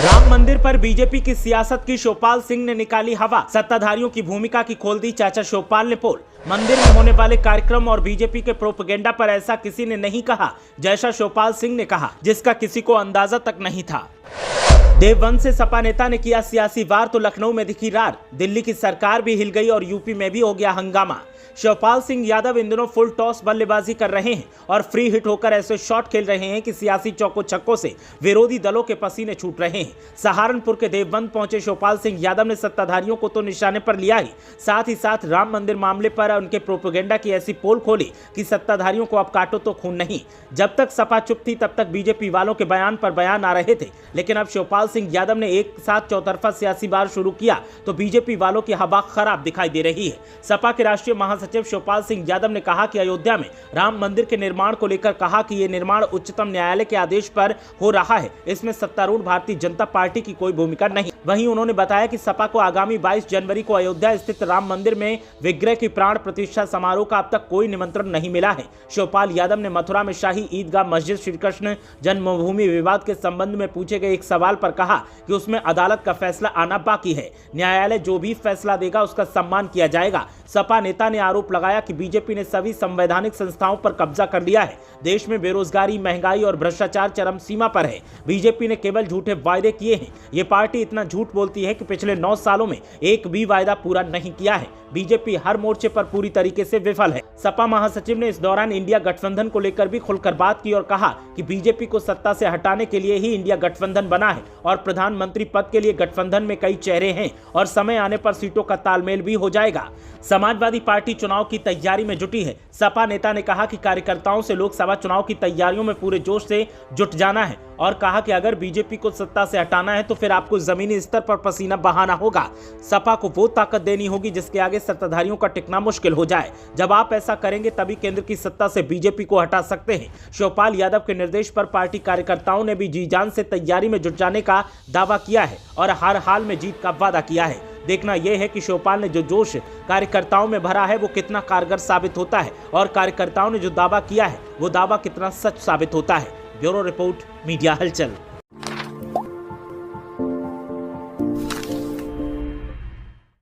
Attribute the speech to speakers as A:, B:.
A: राम मंदिर पर बीजेपी की सियासत की शिवपाल सिंह ने निकाली हवा। सत्ताधारियों की भूमिका की खोल दी चाचा शिवपाल ने पोल। मंदिर में होने वाले कार्यक्रम और बीजेपी के प्रोपेगेंडा पर ऐसा किसी ने नहीं कहा जैसा शिवपाल सिंह ने कहा, जिसका किसी को अंदाजा तक नहीं था। देवबंद से सपा नेता ने किया सियासी वार तो लखनऊ में दिखी रार। दिल्ली की सरकार भी हिल गई और यूपी में भी हो गया हंगामा। शिवपाल सिंह यादव इन दिनों फुल टॉस बल्लेबाजी कर रहे हैं और फ्री हिट होकर ऐसे शॉट खेल रहे हैं कि सियासी चौको छक्कों से विरोधी दलों के पसीने छूट रहे हैं। सहारनपुर के देवबंद पहुंचे शिवपाल सिंह यादव ने सत्ताधारियों को तो निशाने पर लिया ही साथ राम मंदिर मामले पर उनके प्रोपेगेंडा की ऐसी पोल खोली कि सत्ताधारियों को अब काटो तो खून नहीं। जब तक सपा चुप थी तब तक बीजेपी वालों के बयान पर बयान आ रहे थे, लेकिन अब शिवपाल सिंह यादव ने एक साथ चौतरफा सियासी वार शुरू किया तो बीजेपी वालों की हवा खराब दिखाई दे रही है। सपा के राष्ट्रीय महासचिव शिवपाल सिंह यादव ने कहा कि अयोध्या में राम मंदिर के निर्माण को लेकर कहा कि यह निर्माण उच्चतम न्यायालय के आदेश पर हो रहा है, इसमें सत्तारूढ़ भारतीय जनता पार्टी की कोई भूमिका नहीं। वहीं उन्होंने बताया कि सपा को आगामी 22 जनवरी को अयोध्या स्थित राम मंदिर में विग्रह की प्राण प्रतिष्ठा समारोह का अब तक कोई निमंत्रण नहीं मिला है। शिवपाल यादव ने मथुरा में शाही ईदगाह मस्जिद श्री कृष्ण जन्मभूमि विवाद के संबंध में पूछे गए एक सवाल पर कहा कि उसमें अदालत का फैसला आना बाकी है। न्यायालय जो भी फैसला देगा उसका सम्मान किया जाएगा। सपा नेता ने आरोप लगाया कि बीजेपी ने सभी संवैधानिक संस्थाओं पर कब्जा कर लिया है। देश में बेरोजगारी, महंगाई और भ्रष्टाचार चरम सीमा पर है। बीजेपी ने केवल झूठे वायदे किए हैं। ये पार्टी इतना झूठ बोलती है कि पिछले 9 सालों में एक भी वायदा पूरा नहीं किया है। बीजेपी हर मोर्चे पर पूरी तरीके से विफल है। सपा महासचिव ने इस दौरान इंडिया गठबंधन को लेकर भी खुलकर बात की और कहा कि बीजेपी को सत्ता से हटाने के लिए ही इंडिया गठबंधन बना है और प्रधानमंत्री पद के लिए गठबंधन में कई चेहरे हैं और समय आने पर सीटों का तालमेल भी हो जाएगा। समाजवादी पार्टी चुनाव की तैयारी में जुटी है। सपा नेता ने कहा कि कार्यकर्ताओं से लोकसभा चुनाव की तैयारियों में पूरे जोश से जुट जाना है और कहा कि अगर बीजेपी को सत्ता से हटाना है तो फिर आपको जमीनी स्तर पर पसीना बहाना होगा। सपा को वो ताकत देनी होगी जिसके आगे सत्ताधारियों का टिकना मुश्किल हो जाए। जब आप ऐसा करेंगे तभी केंद्र की सत्ता से बीजेपी को हटा सकते हैं। शिवपाल यादव के निर्देश पर पार्टी कार्यकर्ताओं ने भी जी जान से तैयारी में जुट जाने का दावा किया है और हर हाल में जीत का वादा किया है। देखना यह है कि शिवपाल ने जो जोश कार्यकर्ताओं में भरा है वो कितना कारगर साबित होता है और कार्यकर्ताओं ने जो दावा किया है वो दावा कितना सच साबित होता है। ब्यूरो रिपोर्ट, मीडिया हलचल।